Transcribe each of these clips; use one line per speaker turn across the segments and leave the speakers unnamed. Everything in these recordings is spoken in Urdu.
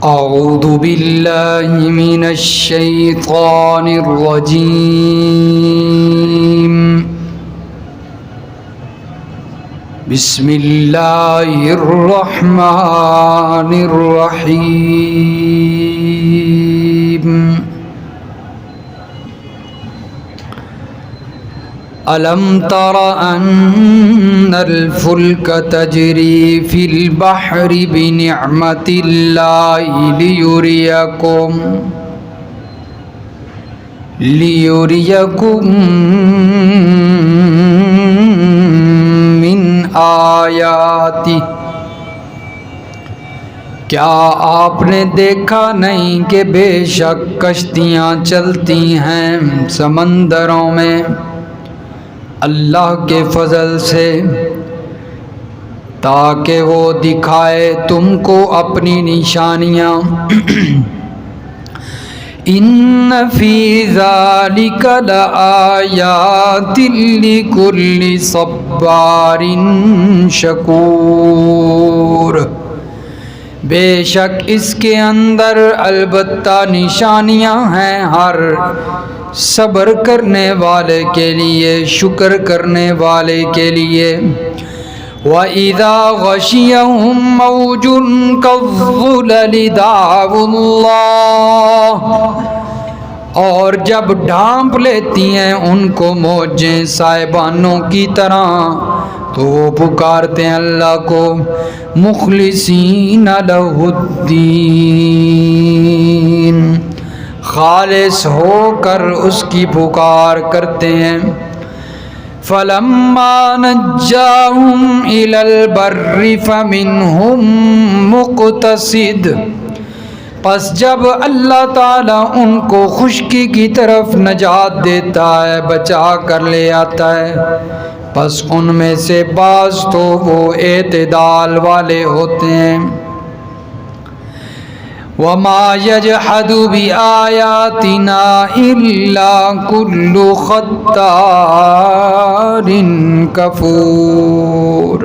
أعوذ بالله من الشيطان الرجيم. بسم الله الرحمن الرحيم. ألم تر أن الفلك تجري في البحر بنعمة الله ليريكم من آياته. کیا آپ نے دیکھا نہیں کہ بے شک کشتیاں چلتی ہیں سمندروں میں اللہ کے فضل سے، تاکہ وہ دکھائے تم کو اپنی نشانیاں. ان فی ذالک لآیات لکل صبار شکور. بے شک اس کے اندر البتہ نشانیاں ہیں ہر صبر کرنے والے کے لیے، شکر کرنے والے کے لیے. وَإِذَا غَشِيَهُم مَّوْجٌ كَالظُّلَلِ دَعَوُا اللَّهَ. اور جب ڈھانپ لیتی ہیں ان کو موجیں سائبانوں کی طرح تو وہ پکارتے ہیں اللہ کو مخلصین لہ الدین، خالص ہو کر اس کی پکار کرتے ہیں. فَلَمَّا نَجَّاهُمْ إِلَى الْبَرِّ فَمِنْهُمْ مُقْتَصِدٌ. پس جب اللہ تعالیٰ ان کو خشکی کی طرف نجات دیتا ہے، بچا کر لے آتا ہے، پس ان میں سے بعض تو وہ اعتدال والے ہوتے ہیں. وَمَا يَجْحَدُ بِآيَاتِنَا إِلَّا كُلُّ خَتَّارٍ کفور.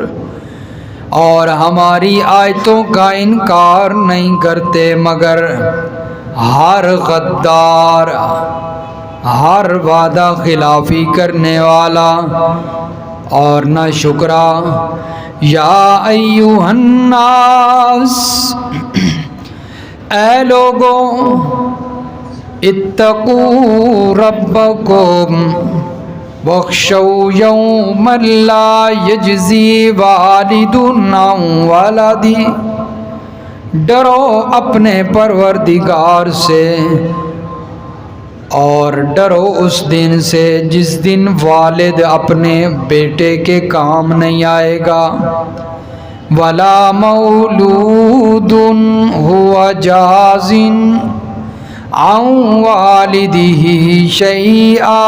اور ہماری آیتوں کا انکار نہیں کرتے مگر ہر غدار، ہر وعدہ خلافی کرنے والا اور نہ شکرا. یا ایھا الناس، اے لوگوں، اتقوا ربکم واخشوا یوما لا یجزی والد عن ولدہ. ڈرو اپنے پروردگار سے اور ڈرو اس دن سے جس دن والد اپنے بیٹے کے کام نہیں آئے گا. ولا مولود هو جاز عن والدہ شیئا.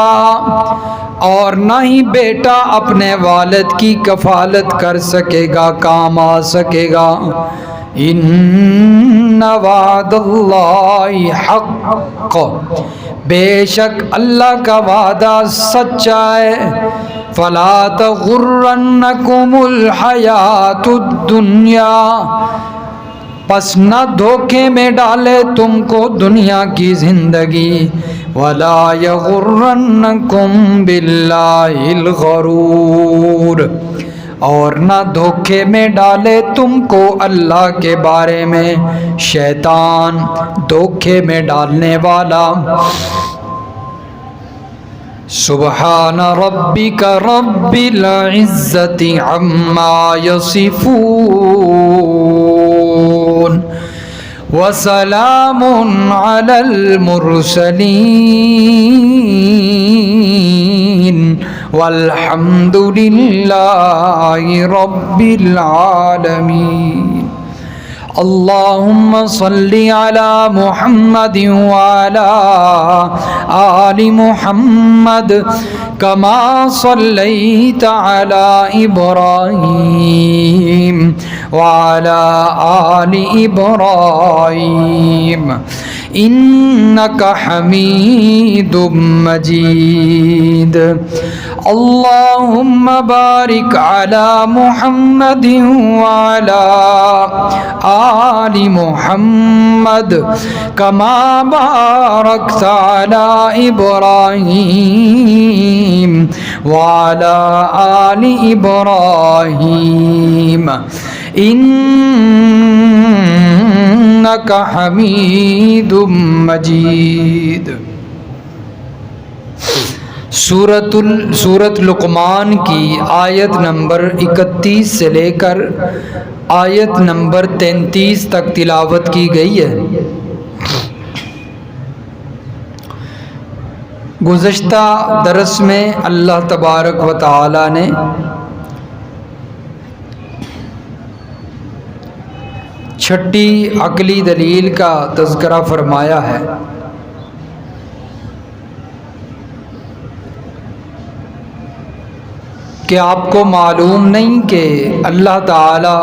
اور نہ ہی بیٹا اپنے والد کی کفالت کر سکے گا، کام آ سکے گا. ان وعد اللہ حق، بے شک اللہ کا وعدہ سچا ہے. فلا تغرنکم الحیات الدنیا، پس نہ دھوکے میں ڈالے تم کو دنیا کی زندگی. ولا یغرنکم باللہ الغرور، اور نہ دھوکے میں ڈالے تم کو اللہ کے بارے میں شیطان، دھوکے میں ڈالنے والا. سبحان ربک رب العزت عما یصفون وسلام علی المرسلین والحمد للہ رب العالمین. اللہم صلی علی محمد وعلی آل محمد کما صلیت علی ابراہیم وعلی آل ابراہیم إنك حميد مجيد اللهم بارك على محمد وعلى آل محمد كما باركت على إبراهيم وعلى آل إبراهيم إنك حميد مجيد۔ سورۃ لقمان کی آیت نمبر 31 سے لے کر آیت نمبر 33 تک تلاوت کی گئی ہے۔ گزشتہ درس میں اللہ تبارک و تعالی نے چھٹی عقلی دلیل کا تذکرہ فرمایا ہے کہ آپ کو معلوم نہیں کہ اللہ تعالی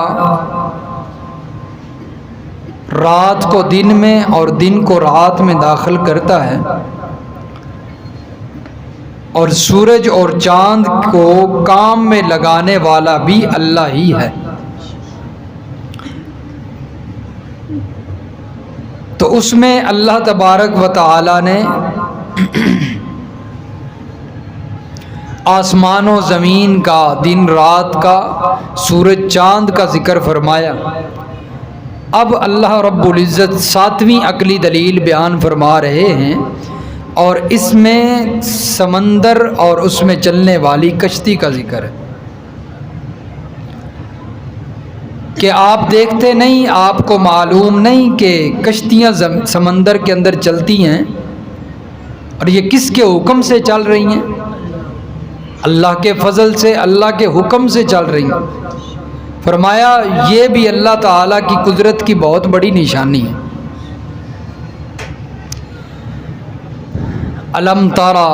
رات کو دن میں اور دن کو رات میں داخل کرتا ہے، اور سورج اور چاند کو کام میں لگانے والا بھی اللہ ہی ہے۔ تو اس میں اللہ تبارک و تعالی نے آسمان و زمین کا، دن رات کا، سورج چاند کا ذکر فرمایا۔ اب اللہ رب العزت 7ویں عقلی دلیل بیان فرما رہے ہیں، اور اس میں سمندر اور اس میں چلنے والی کشتی کا ذکر ہے کہ آپ دیکھتے نہیں، آپ کو معلوم نہیں کہ کشتیاں سمندر کے اندر چلتی ہیں، اور یہ کس کے حکم سے چل رہی ہیں؟ اللہ کے فضل سے، اللہ کے حکم سے چل رہی ہیں۔ فرمایا یہ بھی اللہ تعالیٰ کی قدرت کی بہت بڑی نشانی ہے۔ علم تارا،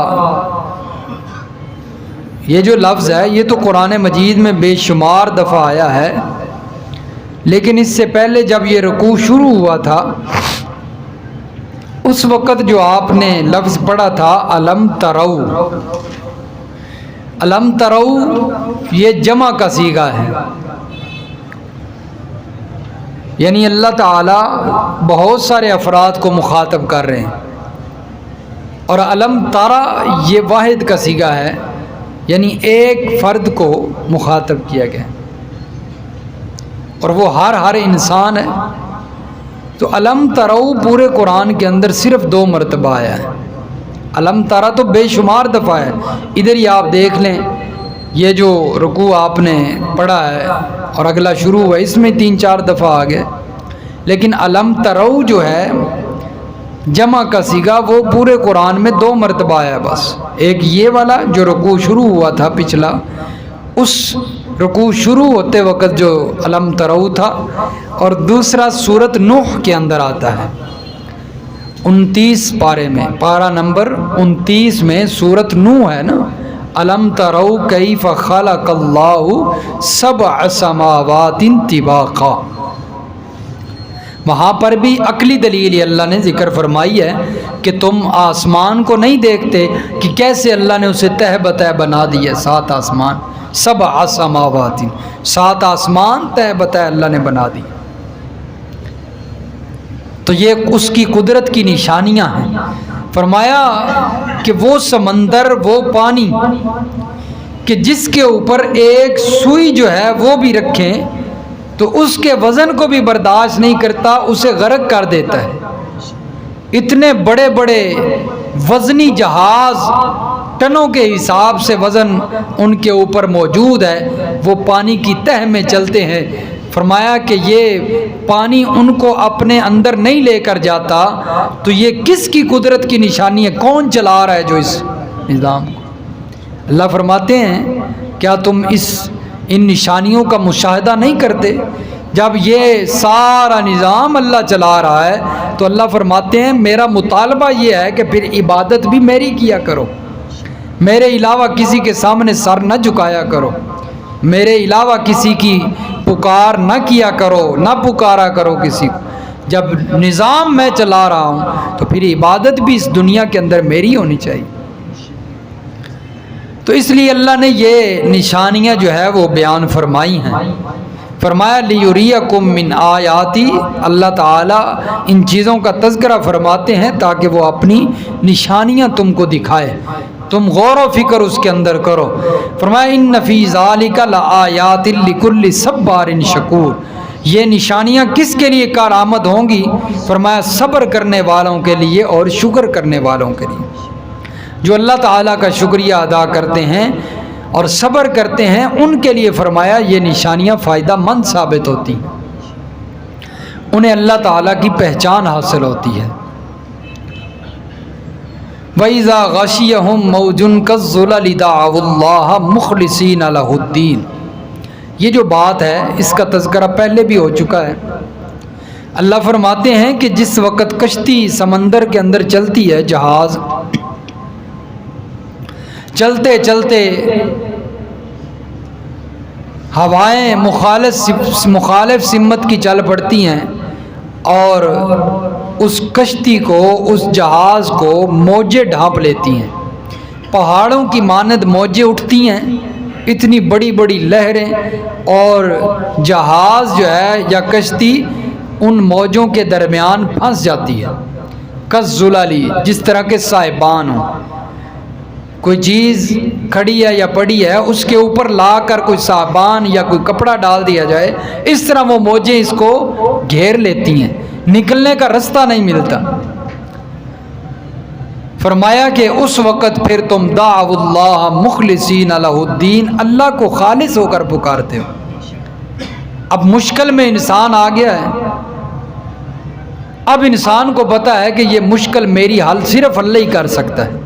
یہ جو لفظ ہے یہ تو قرآن مجید میں بے شمار دفعہ آیا ہے، لیکن اس سے پہلے جب یہ رکوع شروع ہوا تھا اس وقت جو آپ نے لفظ پڑھا تھا علم ترو، علم ترو یہ جمع کا صیغہ ہے، یعنی اللہ تعالیٰ بہت سارے افراد کو مخاطب کر رہے ہیں، اور علم تارا یہ واحد کا صیغہ ہے، یعنی ایک فرد کو مخاطب کیا گیا، اور وہ ہر انسان ہے۔ تو علم ترو پورے قرآن کے اندر صرف 2 مرتبہ آیا ہے، علم تارا تو بے شمار دفعہ ہے۔ ادھر ہی آپ دیکھ لیں، یہ جو رکوع آپ نے پڑھا ہے اور اگلا شروع ہوا اس میں 3-4 دفعہ آ گئے، لیکن علم ترو جو ہے جمع کا صیغہ وہ پورے قرآن میں 2 مرتبہ آیا بس۔ ایک یہ والا جو رکوع شروع ہوا تھا پچھلا، اس رکوع شروع ہوتے وقت جو علم ترو تھا، اور دوسرا سورۃ نوح کے اندر آتا ہے 29 پارے میں، پارہ نمبر 29 میں سورۃ نوح ہے نا، علم ترو کیف خلق اللہ 7 سماوات طباقا، وہاں پر بھی عقلی دلیل اللہ نے ذکر فرمائی ہے کہ تم آسمان کو نہیں دیکھتے کہ کیسے اللہ نے اسے تہ بتہ بنا دیا، 7 آسمان، 7 سماوات، 7 آسمان تہ بتہ اللہ نے بنا دی۔ تو یہ اس کی قدرت کی نشانیاں ہیں۔ فرمایا کہ وہ سمندر، وہ پانی کہ جس کے اوپر ایک سوئی جو ہے وہ بھی رکھیں تو اس کے وزن کو بھی برداشت نہیں کرتا، اسے غرق کر دیتا ہے۔ اتنے بڑے بڑے وزنی جہاز، ٹنوں کے حساب سے وزن ان کے اوپر موجود ہے، وہ پانی کی تہ میں چلتے ہیں۔ فرمایا کہ یہ پانی ان کو اپنے اندر نہیں لے کر جاتا، تو یہ کس کی قدرت کی نشانی ہے؟ کون چلا رہا ہے جو اس نظام کو؟ اللہ فرماتے ہیں کیا تم ان نشانیوں کا مشاہدہ نہیں کرتے؟ جب یہ سارا نظام اللہ چلا رہا ہے تو اللہ فرماتے ہیں میرا مطالبہ یہ ہے کہ پھر عبادت بھی میری کیا کرو، میرے علاوہ کسی کے سامنے سر نہ جھکایا کرو، میرے علاوہ کسی کی پکار نہ کیا کرو، نہ پکارا کرو کسی کو۔ جب نظام میں چلا رہا ہوں تو پھر عبادت بھی اس دنیا کے اندر میری ہونی چاہیے۔ تو اس لیے اللہ نے یہ نشانیاں جو ہے وہ بیان فرمائی ہیں۔ فرمایا لیُریَکُم من آیاتی، اللہ تعالیٰ ان چیزوں کا تذکرہ فرماتے ہیں تاکہ وہ اپنی نشانیاں تم کو دکھائے، تم غور و فکر اس کے اندر کرو۔ فرمایا ان فی ذالک لآیات لکل صبار شکور، یہ نشانیاں کس کے لیے کارآمد ہوں گی؟ فرمایا صبر کرنے والوں کے لیے اور شکر کرنے والوں کے لیے، جو اللہ تعالیٰ کا شکریہ ادا کرتے ہیں اور صبر کرتے ہیں ان کے لیے فرمایا یہ نشانیاں فائدہ مند ثابت ہوتی ہیں، انہیں اللہ تعالیٰ کی پہچان حاصل ہوتی ہے۔ وَإِذَا غَشِيَهُم مَّوْجٌ كَالظُّلَلِ دَعَوُا اللَّهَ مُخْلِصِينَ لَهُ الدِّينَ، یہ جو بات ہے اس کا تذکرہ پہلے بھی ہو چکا ہے۔ اللہ فرماتے ہیں کہ جس وقت کشتی سمندر کے اندر چلتی ہے، جہاز چلتے چلتے ہوائیں مخالف سمت کی چل پڑتی ہیں اور اس کشتی کو، اس جہاز کو موجیں ڈھانپ لیتی ہیں، پہاڑوں کی مانند موجیں اٹھتی ہیں، اتنی بڑی بڑی لہریں، اور جہاز جو ہے یا کشتی ان موجوں کے درمیان پھنس جاتی ہے۔ کالظلل، جس طرح کے صاحبان ہوں، کوئی چیز کھڑی ہے یا پڑی ہے اس کے اوپر لا کر کوئی صابان یا کوئی کپڑا ڈال دیا جائے، اس طرح وہ موجیں اس کو گھیر لیتی ہیں، نکلنے کا رستہ نہیں ملتا۔ فرمایا کہ اس وقت پھر تم دعوا اللہ مخلصین لہ الدین، اللہ کو خالص ہو کر پکارتے ہو۔ اب مشکل میں انسان آ گیا ہے، اب انسان کو پتا ہے کہ یہ مشکل میری حل صرف اللہ ہی کر سکتا ہے۔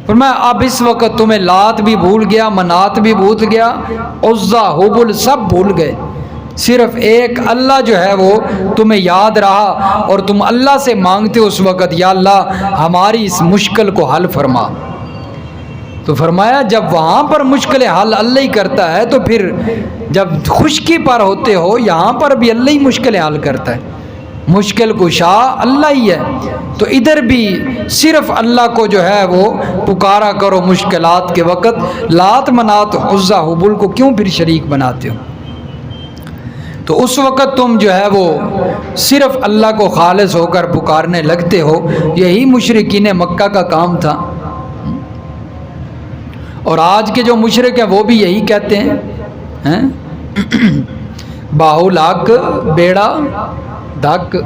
فرمایا اب اس وقت تمہیں لات بھی بھول گیا، منات بھی بھول گیا، عزا حبل سب بھول گئے، صرف ایک اللہ جو ہے وہ تمہیں یاد رہا اور تم اللہ سے مانگتے اس وقت، یا اللہ ہماری اس مشکل کو حل فرما۔ تو فرمایا جب وہاں پر مشکل حل اللہ ہی کرتا ہے تو پھر جب خشکی پر ہوتے ہو یہاں پر بھی اللہ ہی مشکل حل کرتا ہے، مشکل کشا اللہ ہی ہے۔ تو ادھر بھی صرف اللہ کو جو ہے وہ پکارا کرو مشکلات کے وقت، لات منات عزا حبل کو کیوں پھر شریک بناتے ہو؟ تو اس وقت تم جو ہے وہ صرف اللہ کو خالص ہو کر پکارنے لگتے ہو، یہی مشرکین مکہ کا کام تھا، اور آج کے جو مشرک ہیں وہ بھی یہی کہتے ہیں، باہو لاک بیڑا دھک۔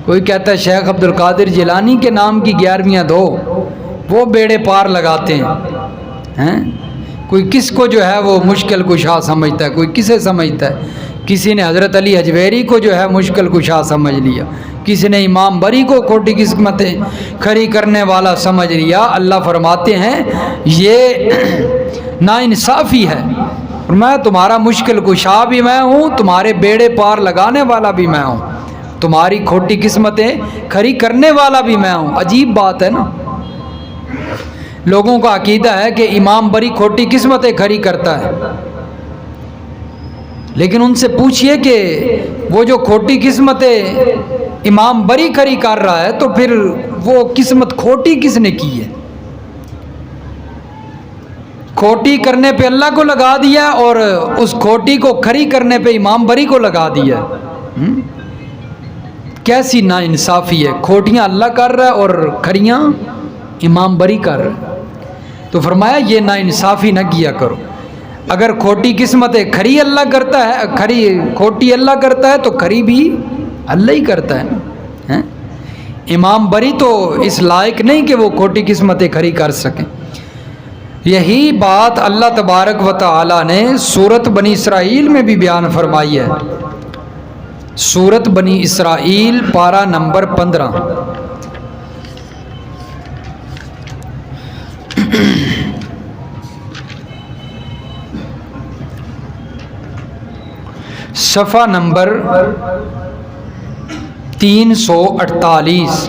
کوئی کہتا ہے شیخ عبد القادر جیلانی کے نام کی 11ویں دو، وہ بیڑے پار لگاتے ہیں۔ کوئی کس کو جو ہے وہ مشکل کشا سمجھتا ہے، کوئی کسے سمجھتا ہے، کسی نے حضرت علی حجویری کو جو ہے مشکل کشا سمجھ لیا، کسی نے امام بری کو کھوٹی قسمتیں کھری کرنے والا سمجھ لیا۔ اللہ فرماتے ہیں یہ ناانصافی ہے، میں تمہارا مشکل کشا بھی میں ہوں، تمہارے بیڑے پار لگانے والا بھی میں ہوں، تمہاری کھوٹی قسمتیں کھری کرنے والا بھی میں ہوں۔ عجیب بات ہے نا، لوگوں کا عقیدہ ہے کہ امام بری کھوٹی قسمتیں کھری کرتا ہے، لیکن ان سے پوچھئے کہ وہ جو کھوٹی قسمتیں امام بری کھری کر رہا ہے تو پھر وہ قسمت کھوٹی کس نے کی ہے؟ کھوٹی کرنے پہ اللہ کو لگا دیا اور اس کھوٹی کو کھری کرنے پہ امام بری کو لگا دیا۔ کیسی ناانصافی ہے، کھوٹیاں اللہ کر رہا ہے اور کھریاں امام بری کر رہا ہے۔ تو فرمایا یہ ناانصافی نہ کیا کرو، اگر کھوٹی قسمتیں کھری اللہ کرتا ہے، کھوٹی اللہ کرتا ہے تو کھری بھی اللہ ہی کرتا ہے نا۔ امام بری تو اس لائق نہیں کہ وہ کھوٹی قسمتیں کھری کر سکیں۔ یہی بات اللہ تبارک و تعالی نے سورۃ بنی اسرائیل میں بھی بیان فرمائی ہے۔ سورۃ بنی اسرائیل پارہ نمبر 15۔ صفحہ نمبر 348،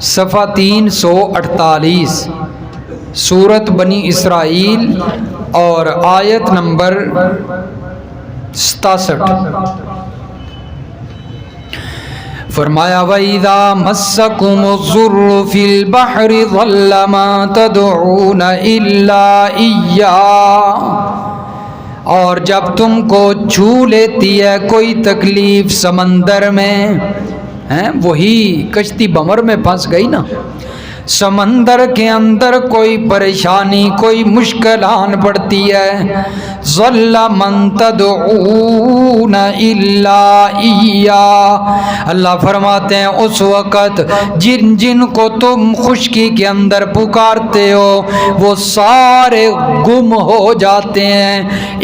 صفحہ 348، سورۃ بنی اسرائیل اور آیت نمبر 67۔ فرمایا وَإِذَا مَسَّكُمُ الضُّرُّ فِي الْبَحْرِ ضَلَّ مَا تَدْعُونَ إِلَّا إِيَّاهُ، اور جب تم کو چھو لیتی ہے کوئی تکلیف سمندر میں، وہی کشتی بمر میں پھنس گئی نا، سمندر کے اندر کوئی پریشانی کوئی مشکل آن پڑتی ہے، ظل من تدعون الا ایاہ، اللہ فرماتے ہیں اس وقت جن جن کو تم خشکی کے اندر پکارتے ہو وہ سارے گم ہو جاتے ہیں،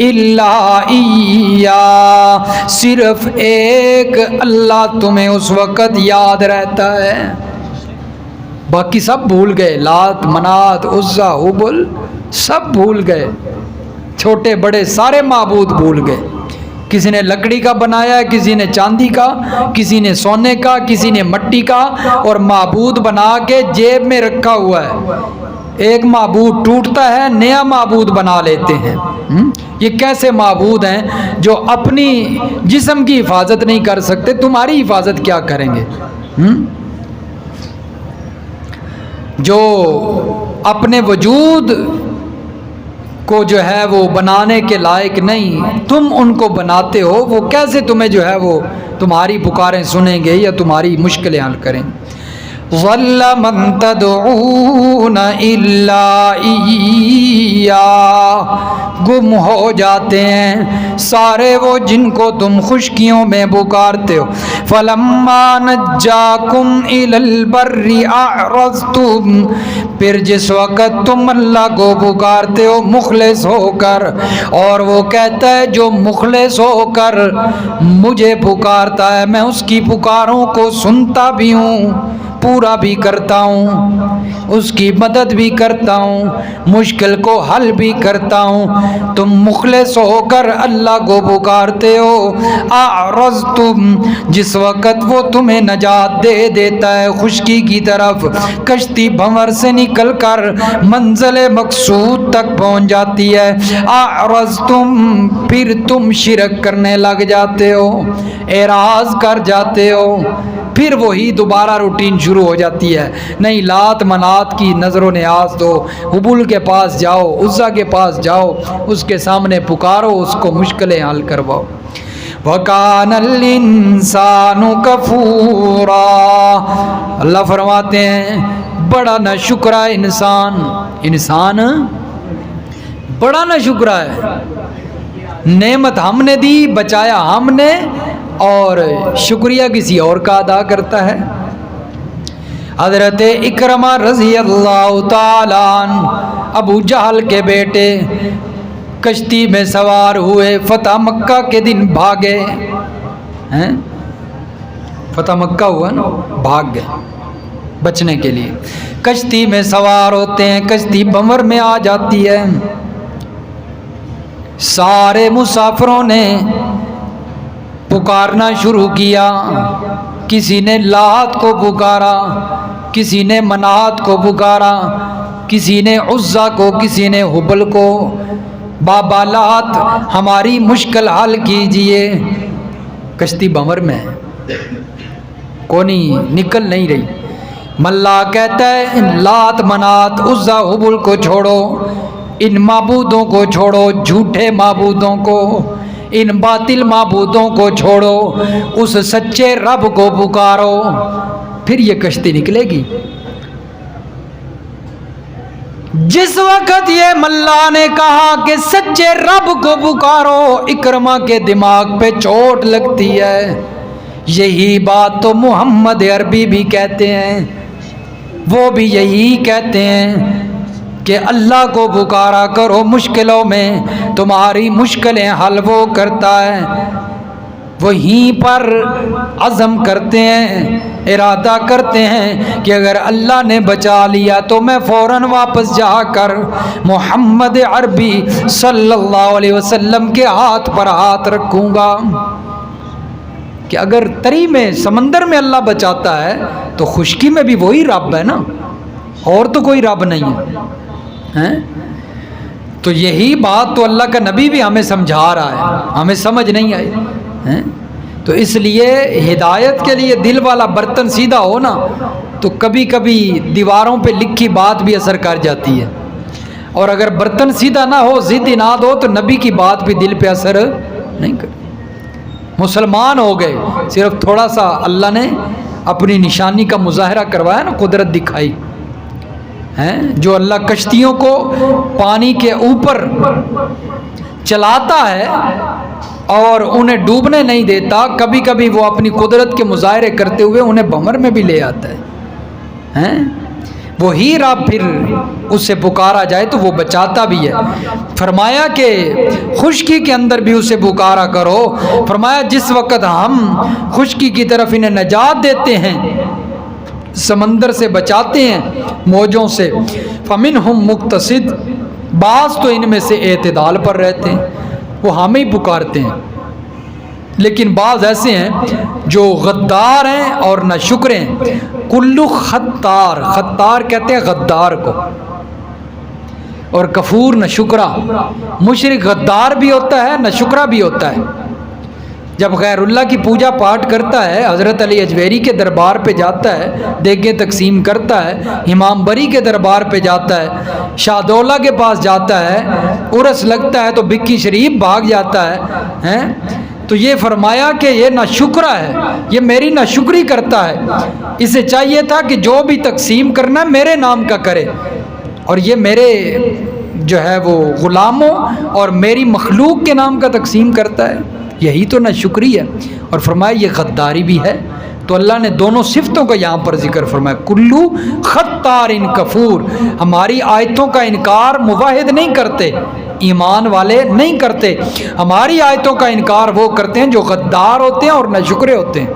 الا ایاہ، صرف ایک اللہ تمہیں اس وقت یاد رہتا ہے، باقی سب بھول گئے، لات منات عزا حبل سب بھول گئے، چھوٹے بڑے سارے معبود بھول گئے، کسی نے لکڑی کا بنایا ہے، کسی نے چاندی کا، کسی نے سونے کا، کسی نے مٹی کا، اور معبود بنا کے جیب میں رکھا ہوا ہے، ایک معبود ٹوٹتا ہے نیا معبود بنا لیتے ہیں۔ یہ کیسے معبود ہیں جو اپنی جسم کی حفاظت نہیں کر سکتے، تمہاری حفاظت کیا کریں گے؟ جو اپنے وجود کو جو ہے وہ بنانے کے لائق نہیں، تم ان کو بناتے ہو، وہ کیسے تمہیں جو ہے وہ تمہاری پکاریں سنیں گے یا تمہاری مشکلیں حل کریں گے؟ ظل من تدعون الا ایاہ، گم ہو جاتے ہیں سارے وہ جن کو تم خشکیوں میں پکارتے ہو، فلما نجاکم الی البر اعرضتم، پھر جس وقت تم اللہ کو پکارتے ہو مخلص ہو کر، اور وہ کہتا ہے جو مخلص ہو کر مجھے پکارتا ہے میں اس کی پکاروں کو سنتا بھی ہوں، پورا بھی کرتا ہوں، اس کی مدد بھی کرتا ہوں، مشکل کو حل بھی کرتا ہوں، تم مخلص ہو کر اللہ کو پکارتے ہو، اعرضتم، جس وقت وہ تمہیں نجات دے دیتا ہے خشکی کی طرف، کشتی بھنور سے نکل کر منزل مقصود تک پہنچ جاتی ہے، اعرضتم، پھر تم شرک کرنے لگ جاتے ہو، اعراض کر جاتے ہو، پھر وہی دوبارہ روٹین شروع ہو جاتی ہے، نہیں لات منات کی نظر و نیاز دو، حبل کے پاس جاؤ، عزا کے پاس جاؤ، اس کے سامنے پکارو، اس کو مشکلیں حل کرواؤ۔ وَكَانَ الْإِنسَانُ كَفُورًا، اللہ فرماتے ہیں بڑا نہ شکرہ انسان بڑا نہ شکرہ ہے، نعمت ہم نے دی، بچایا ہم نے، اور شکریہ کسی اور کا ادا کرتا ہے۔ حضرت اکرمہ رضی اللہ تعالیٰ عنہ ابو جہل کے بیٹے کشتی میں سوار ہوئے، فتح مکہ کے دن بھاگے، فتح مکہ ہوا نا، بھاگ گئے بچنے کے لیے، کشتی میں سوار ہوتے ہیں، کشتی بمر میں آ جاتی ہے، سارے مسافروں نے پکارنا شروع کیا، کسی نے لات کو پکارا، کسی نے منات کو پکارا، کسی نے عزا کو، کسی نے حبل کو، بابا لات ہماری مشکل حل کیجئے، کشتی بمر میں ہے، کونی نکل نہیں رہی، ملا کہتا ہے لات منات عزا حبل کو چھوڑو، ان معبودوں کو چھوڑو، جھوٹے معبودوں کو، ان باطل معبودوں کو چھوڑو، اس سچے رب کو پکارو، پھر یہ کشتی نکلے گی۔ جس وقت یہ ملا نے کہا کہ سچے رب کو پکارو، اکرمہ کے دماغ پہ چوٹ لگتی ہے، یہی بات تو محمد عربی بھی کہتے ہیں، وہ بھی یہی کہتے ہیں کہ اللہ کو پکارا کرو مشکلوں میں، تمہاری مشکلیں حل وہ کرتا ہے، وہیں پر عزم کرتے ہیں، ارادہ کرتے ہیں کہ اگر اللہ نے بچا لیا تو میں فوراً واپس جا کر محمد عربی صلی اللہ علیہ وسلم کے ہاتھ پر ہاتھ رکھوں گا، کہ اگر تری میں سمندر میں اللہ بچاتا ہے تو خشکی میں بھی وہی رب ہے نا، اور تو کوئی رب نہیں ہے۔ تو یہی بات تو اللہ کا نبی بھی ہمیں سمجھا رہا ہے، ہمیں سمجھ نہیں آئی، تو اس لیے ہدایت کے لیے دل والا برتن سیدھا ہو نا تو کبھی کبھی دیواروں پہ لکھی بات بھی اثر کر جاتی ہے، اور اگر برتن سیدھا نہ ہو، ضد اناد ہو، تو نبی کی بات بھی دل پہ اثر نہیں کرتی۔ مسلمان ہو گئے، صرف تھوڑا سا اللہ نے اپنی نشانی کا مظاہرہ کروایا نا، قدرت دکھائی ہیں۔ جو اللہ کشتیوں کو پانی کے اوپر چلاتا ہے اور انہیں ڈوبنے نہیں دیتا، کبھی کبھی وہ اپنی قدرت کے مظاہرے کرتے ہوئے انہیں بھنور میں بھی لے آتا ہے، وہی رب پھر اس سے پکارا جائے تو وہ بچاتا بھی ہے۔ فرمایا کہ خشکی کے اندر بھی اسے پکارا کرو، فرمایا جس وقت ہم خشکی کی طرف انہیں نجات دیتے ہیں، سمندر سے بچاتے ہیں موجوں سے، فمنہم مقتصد، بعض تو ان میں سے اعتدال پر رہتے ہیں، وہ ہمیں ہی پکارتے ہیں، لیکن بعض ایسے ہیں جو غدار ہیں اور نہ شکر ہیں۔ کلو خطار، خطار کہتے ہیں غدار کو، اور کفور نہ شکرا، مشرک غدار بھی ہوتا ہے نہ شکرا بھی ہوتا ہے۔ جب غیر اللہ کی پوجا پاٹ کرتا ہے، حضرت علی اجویری کے دربار پہ جاتا ہے، دیگیں تقسیم کرتا ہے، امام بری کے دربار پہ جاتا ہے، شاہ دولہ کے پاس جاتا ہے، عرس لگتا ہے تو بکی شریف بھاگ جاتا ہے، تو یہ فرمایا کہ یہ ناشکرا ہے، یہ میری ناشکری کرتا ہے، اسے چاہیے تھا کہ جو بھی تقسیم کرنا میرے نام کا کرے، اور یہ میرے جو ہے وہ غلاموں اور میری مخلوق کے نام کا تقسیم کرتا ہے، یہی تو ناشکری ہے۔ اور فرمایا یہ غداری بھی ہے۔ تو اللہ نے دونوں صفتوں کا یہاں پر ذکر فرمایا، کلو خطار ان کفور، ہماری آیتوں کا انکار موحد نہیں کرتے، ایمان والے نہیں کرتے، ہماری آیتوں کا انکار وہ کرتے ہیں جو غدار ہوتے ہیں اور ناشکرے ہوتے ہیں۔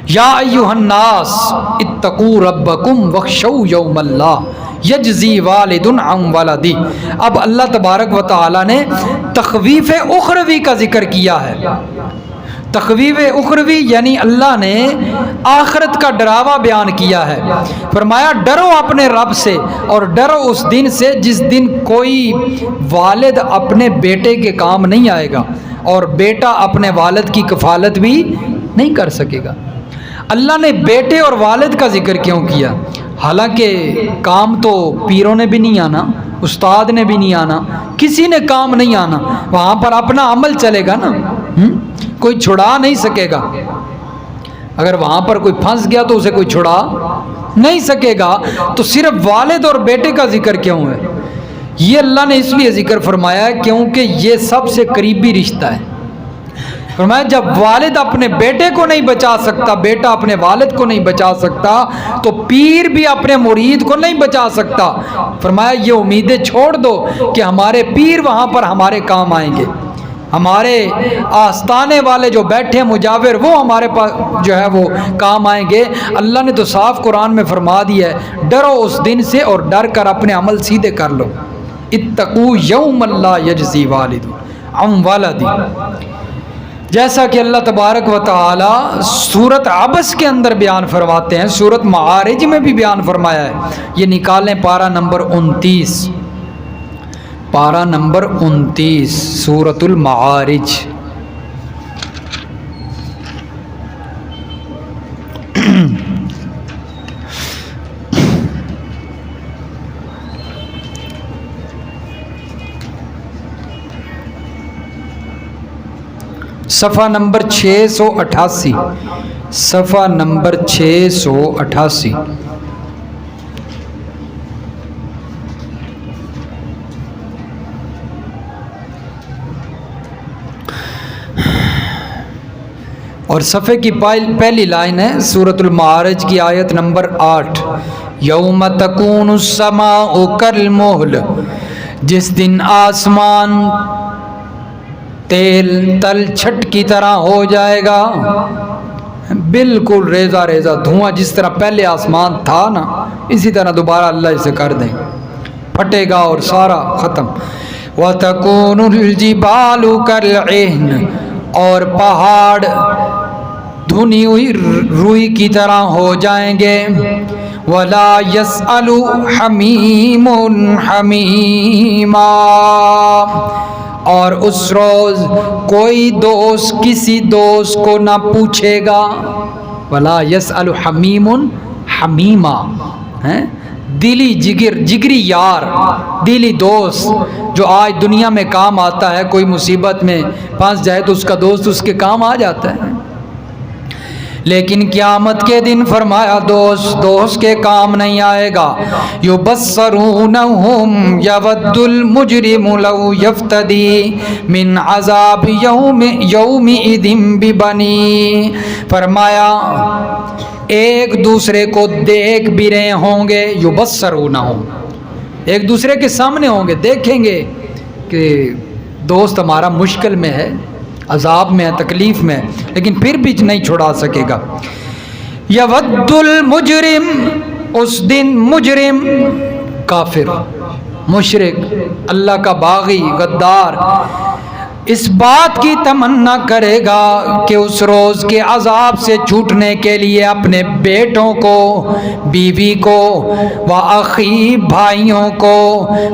یا ایھا الناس اتقوا ربکم واخشوا یوم لا یجزی والد عن ولدہ۔ اب اللہ تبارک و تعالی نے تخویف اخروی کا ذکر کیا ہے۔ تخویف اخروی یعنی اللہ نے آخرت کا ڈراوا بیان کیا ہے۔ فرمایا ڈرو اپنے رب سے اور ڈرو اس دن سے جس دن کوئی والد اپنے بیٹے کے کام نہیں آئے گا اور بیٹا اپنے والد کی کفالت بھی نہیں کر سکے گا۔ اللہ نے بیٹے اور والد کا ذکر کیوں کیا؟ حالانکہ کام تو پیروں نے بھی نہیں آنا، استاد نے بھی نہیں آنا، کسی نے کام نہیں آنا، وہاں پر اپنا عمل چلے گا نا، کوئی چھڑا نہیں سکے گا۔ اگر وہاں پر کوئی پھنس گیا تو اسے کوئی چھڑا نہیں سکے گا۔ تو صرف والد اور بیٹے کا ذکر کیوں ہے؟ یہ اللہ نے اس لیے ذکر فرمایا ہے کیونکہ یہ سب سے قریبی رشتہ ہے۔ فرمایا جب والد اپنے بیٹے کو نہیں بچا سکتا، بیٹا اپنے والد کو نہیں بچا سکتا، تو پیر بھی اپنے مرید کو نہیں بچا سکتا۔ فرمایا یہ امیدیں چھوڑ دو کہ ہمارے پیر وہاں پر ہمارے کام آئیں گے، ہمارے آستانے والے جو بیٹھے مجاور وہ ہمارے پاس جو ہے وہ کام آئیں گے۔ اللہ نے تو صاف قرآن میں فرما دیا ہے ڈرو اس دن سے اور ڈر کر اپنے عمل سیدھے کر لو۔ اتقوا یوم لا یجزی والد عن ولدہ، جیسا کہ اللہ تبارک و تعالی سورت عبس کے اندر بیان فرماتے ہیں، سورت معارج میں بھی بیان فرمایا ہے۔ یہ نکالیں پارہ نمبر 29، پارہ نمبر 29 سورت المعارج۔ صفحہ نمبر 688، صفحہ نمبر 688۔ اور صفحے کی پہلی لائن ہے سورۃ المعارج کی آیت نمبر 8، یوم تکون السماء کالمہل، جس دن آسمان تیل تل چھٹ کی طرح ہو جائے گا، بالکل ریزہ ریزہ دھواں، جس طرح پہلے آسمان تھا نا اسی طرح دوبارہ اللہ اسے کر دیں، پھٹے گا اور سارا ختم۔ وَتَكُونُ الْجِبَالُ كَالْعِهْنِ، اور پہاڑ دھنی ہوئی روئی کی طرح ہو جائیں گے۔ وَلَا يَسْأَلُ حَمِيمٌ حَمِيمًا، اور اس روز کوئی دوست کسی دوست کو نہ پوچھے گا. ولا یسأل حمیم حمیما، دلی جگری یار، دلی دوست جو آج دنیا میں کام آتا ہے. کوئی مصیبت میں پھنس جائے تو اس کا دوست اس کے کام آ جاتا ہے. لیکن قیامت کے دن فرمایا دوست کے کام نہیں آئے گا. یبصرونہم یود المجرم لو یفتدی من عذاب یومئذ ببنی. فرمایا ایک دوسرے کو دیکھ بھی رہے ہوں گے. یبصرونہم، ایک دوسرے کے سامنے ہوں گے، دیکھیں گے کہ دوست ہمارا مشکل میں ہے، عذاب میں ہے، تکلیف میں ہے، لیکن پھر بھی نہیں چھڑا سکے گا. یود المجرم، اس دن مجرم، کافر، مشرک، اللہ کا باغی، غدار اس بات کی تمنا کرے گا کہ اس روز کے عذاب سے چھوٹنے کے لیے اپنے بیٹوں کو، بیوی کو، وَأَخِي بھائیوں کو،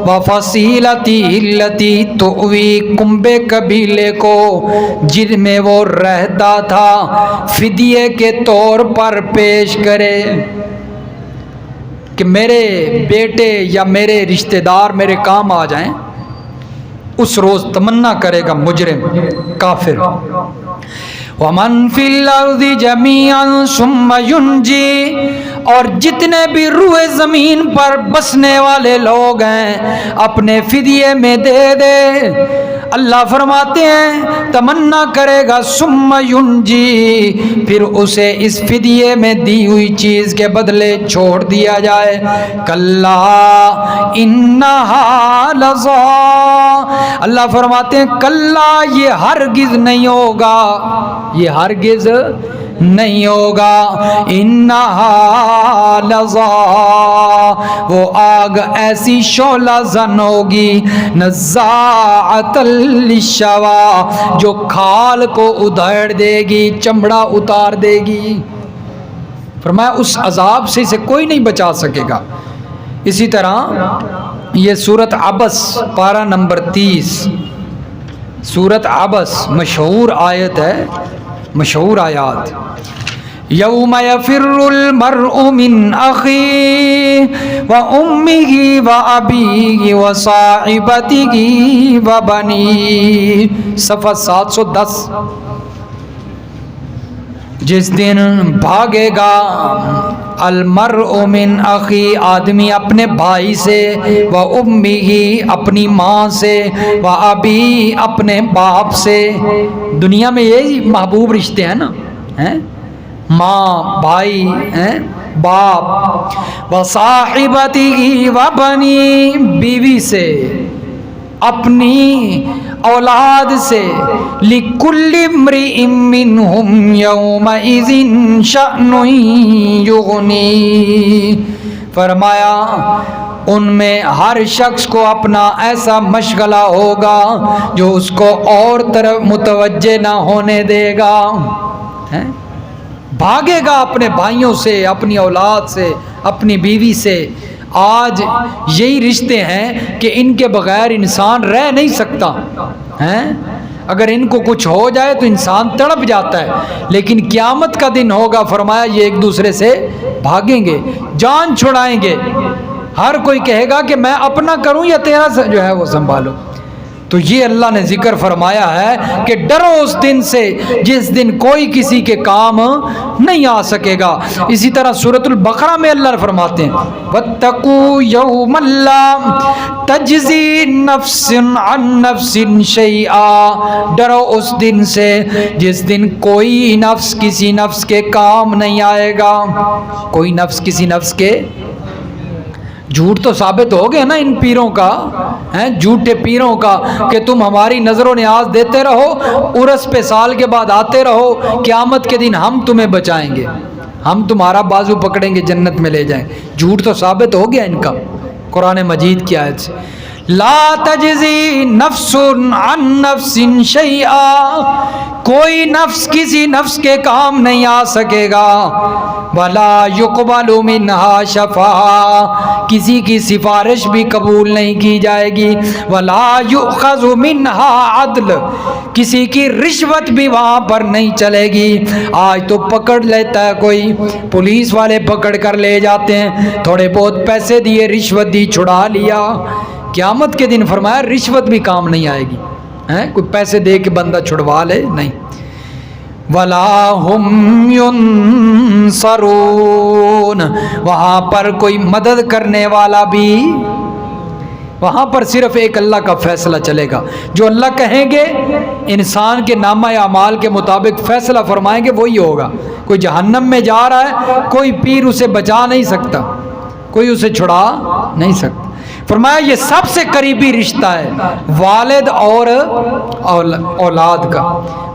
وَفَصِيلَتِهِ الَّتِي تُؤْوِي کنبے قبیلے کو جن میں وہ رہتا تھا فدیے کے طور پر پیش کرے. کہ میرے بیٹے یا میرے رشتہ دار میرے کام آ جائیں. اس روز تمنا کرے گا مجرم، کافر. وَمَن فِي الْأَرْضِ جَمِيعًا ثُمَّ يُنْجِي، اور جتنے بھی روئے زمین پر بسنے والے لوگ ہیں اپنے فدیے میں دے دے. اللہ فرماتے ہیں تمنا کرے گا ثم ینجی، پھر اسے اس فدیے میں دی ہوئی چیز کے بدلے چھوڑ دیا جائے. کلا انہا لظا، اللہ فرماتے ہیں کلا یہ ہرگز نہیں ہوگا، یہ ہرگز نہیں ہوگا. انہا لظا، وہ آگ ایسی شعلہ زن ہوگی، نزاعۃ للشوا، جو کھال کو ادھیڑ دے گی، چمڑا اتار دے گی. فرمایا اس عذاب سے اسے کوئی نہیں بچا سکے گا. اسی طرح یہ سورۃ عبس پارہ نمبر 30، سورۃ عبس مشہور آیت ہے، مشہور آیات. یوم یفر المرء من اخیہ وامہ وابیہ وصاحبتہ وبنیہ، صفحہ 710. جس دن بھاگے گا المرء من اخی، آدمی اپنے بھائی سے، و امہ اپنی ماں سے، و ابی اپنے باپ سے. دنیا میں یہی محبوب رشتے ہیں نا، ماں، بھائی، باپ. و صاحبتہ و بنی، بیوی سے، اپنی اولاد سے. لِكُلِّ امْرِئٍ مِّنْهُمْ يَوْمَئِذٍ شَأْنٌ يُغْنِيهِ. فرمایا ان میں ہر شخص کو اپنا ایسا مشغلہ ہوگا جو اس کو اور طرف متوجہ نہ ہونے دے گا. بھاگے گا اپنے بھائیوں سے، اپنی اولاد سے، اپنی بیوی سے. آج یہی رشتے ہیں کہ ان کے بغیر انسان رہ نہیں سکتا. اگر ان کو کچھ ہو جائے تو انسان تڑپ جاتا ہے. لیکن قیامت کا دن ہوگا، فرمایا یہ ایک دوسرے سے بھاگیں گے، جان چھڑائیں گے. ہر کوئی کہے گا کہ میں اپنا کروں یا تیرا جو ہے وہ سنبھالوں. تو یہ اللہ نے ذکر فرمایا ہے کہ ڈرو اس دن سے جس دن کوئی کسی کے کام نہیں آ سکے گا. اسی طرح سورۃ البقرہ میں اللہ فرماتے ہیں وَاتَّقُوا يَوْمًا لَا تَجْزِي نَفْسٌ عَن نَفْسٍ شَيْئًا، ڈرو اس دن سے جس دن کوئی نفس کسی نفس کے کام نہیں آئے گا. کوئی نفس کسی نفس کے، جھوٹ تو ثابت ہو گیا نا ان پیروں کا، جھوٹے پیروں کا، کہ تم ہماری نظر و نیاز دیتے رہو، عرس پہ سال کے بعد آتے رہو، قیامت کے دن ہم تمہیں بچائیں گے، ہم تمہارا بازو پکڑیں گے، جنت میں لے جائیں. جھوٹ تو ثابت ہو گیا ان کا قرآن مجید کی آیت سے. لا تجزی نفس عن نفس شیئا، کوئی نفس کسی نفس کے کام نہیں آ سکے گا، ولا یقبل منہا شفاعہ، کسی کی سفارش بھی قبول نہیں کی جائے گی، ولا یؤخذ منہا عدل، کسی کی رشوت بھی وہاں پر نہیں چلے گی۔ آج تو پکڑ لیتا ہے کوئی، پولیس والے پکڑ کر لے جاتے ہیں، تھوڑے بہت پیسے دیے، رشوت دی، چھڑا لیا، قیامت کے دن فرمایا رشوت بھی کام نہیں آئے گی، کوئی پیسے دے کے بندہ چھڑوا لے، نہیں۔ وَلَا هُمْ يُنصَرُونَ، وہاں پر کوئی مدد کرنے والا بھی، وہاں پر صرف ایک اللہ کا فیصلہ چلے گا، جو اللہ کہیں گے انسان کے نامہ اعمال کے مطابق فیصلہ فرمائیں گے وہی ہوگا۔ کوئی جہنم میں جا رہا ہے، کوئی پیر اسے بچا نہیں سکتا، کوئی اسے چھڑا نہیں سکتا۔ فرمایا یہ سب سے قریبی رشتہ ہے والد اور اولاد کا۔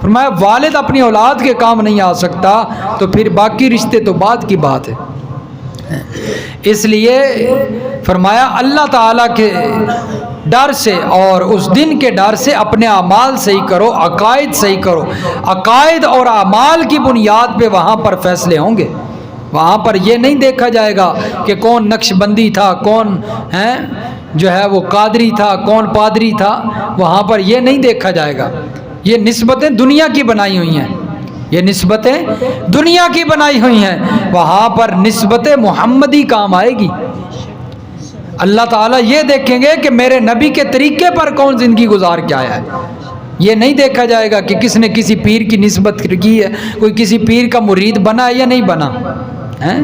فرمایا والد اپنی اولاد کے کام نہیں آ سکتا تو پھر باقی رشتے تو بعد کی بات ہے۔ اس لیے فرمایا اللہ تعالیٰ کے ڈر سے اور اس دن کے ڈر سے اپنے اعمال صحیح کرو، عقائد صحیح کرو، عقائد اور اعمال کی بنیاد پہ وہاں پر فیصلے ہوں گے۔ وہاں پر یہ نہیں دیکھا جائے گا کہ کون نقش بندی تھا، کون جو ہے وہ قادری تھا، کون پادری تھا، وہاں پر یہ نہیں دیکھا جائے گا۔ یہ نسبتیں دنیا کی بنائی ہوئی ہیں، یہ نسبتیں دنیا کی بنائی ہوئی ہیں، وہاں پر نسبت محمدی کام آئے گی۔ اللہ تعالیٰ یہ دیکھیں گے کہ میرے نبی کے طریقے پر کون زندگی گزار کے آیا ہے۔ یہ نہیں دیکھا جائے گا کہ کس نے کسی پیر کی نسبت کی ہے، کوئی کسی پیر کا مرید بنا ہے یا نہیں بنا ہے۔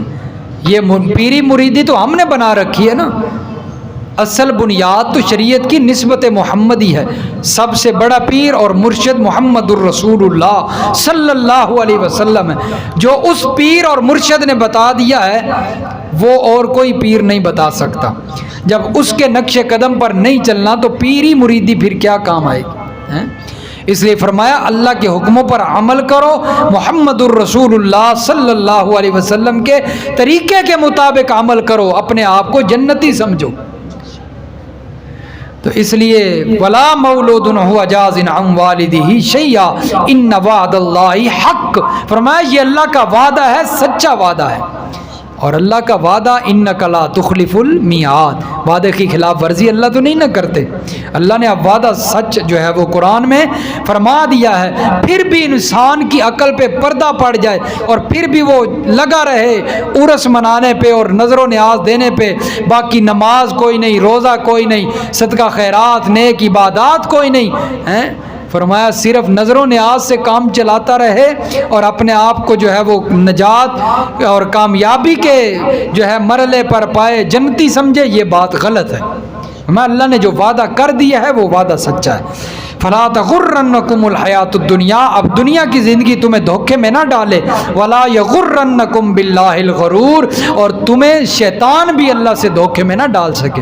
یہ پیری مریدی تو ہم نے بنا رکھی ہے نا، اصل بنیاد تو شریعت کی نسبت محمدی ہے۔ سب سے بڑا پیر اور مرشد محمد الرسول اللہ صلی اللہ علیہ وسلم ہے۔ جو اس پیر اور مرشد نے بتا دیا ہے وہ اور کوئی پیر نہیں بتا سکتا۔ جب اس کے نقش قدم پر نہیں چلنا تو پیری مریدی پھر کیا کام آئے گی۔ اس لیے فرمایا اللہ کے حکموں پر عمل کرو، محمد الرسول اللہ صلی اللہ علیہ وسلم کے طریقے کے مطابق عمل کرو، اپنے آپ کو جنتی سمجھو۔ تو اس لیے ولا مولود هو جاز عن والدہ شیئا ان وعد اللہ حق، فرمایا یہ اللہ کا وعدہ ہے، سچا وعدہ ہے، اور اللہ کا وعدہ انک لا تخلف المیعاد، وعدے کی خلاف ورزی اللہ تو نہیں نہ کرتے۔ اللہ نے اب وعدہ سچ جو ہے وہ قرآن میں فرما دیا ہے، پھر بھی انسان کی عقل پہ پردہ پڑ جائے اور پھر بھی وہ لگا رہے عرس منانے پہ اور نظر و نیاز دینے پہ، باقی نماز کوئی نہیں، روزہ کوئی نہیں، صدقہ خیرات نیک عبادات کوئی نہیں، فرمایا صرف نظر و نیاز سے کام چلاتا رہے اور اپنے آپ کو جو ہے وہ نجات اور کامیابی کے جو ہے مرحلے پر پائے، جنتی سمجھے، یہ بات غلط ہے۔ اللہ نے جو وعدہ کر دیا ہے وہ وعدہ سچا ہے۔ فلا تغرنکم الحیات الدنیا، اب دنیا کی زندگی تمہیں دھوکے میں نہ ڈالے، ولا یغرنکم باللہ الغرور، اور تمہیں شیطان بھی اللہ سے دھوکے میں نہ ڈال سکے۔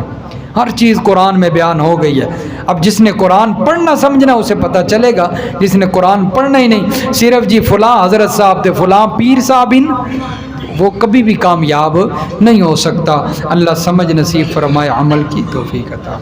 ہر چیز قرآن میں بیان ہو گئی ہے۔ اب جس نے قرآن پڑھنا سمجھنا اسے پتہ چلے گا، جس نے قرآن پڑھنا ہی نہیں، صرف جی فلاں حضرت صاحب تھے، فلاں پیر صاحب، وہ کبھی بھی کامیاب نہیں ہو سکتا۔ اللہ سمجھ نصیب فرمائے، عمل کی توفیق عطا۔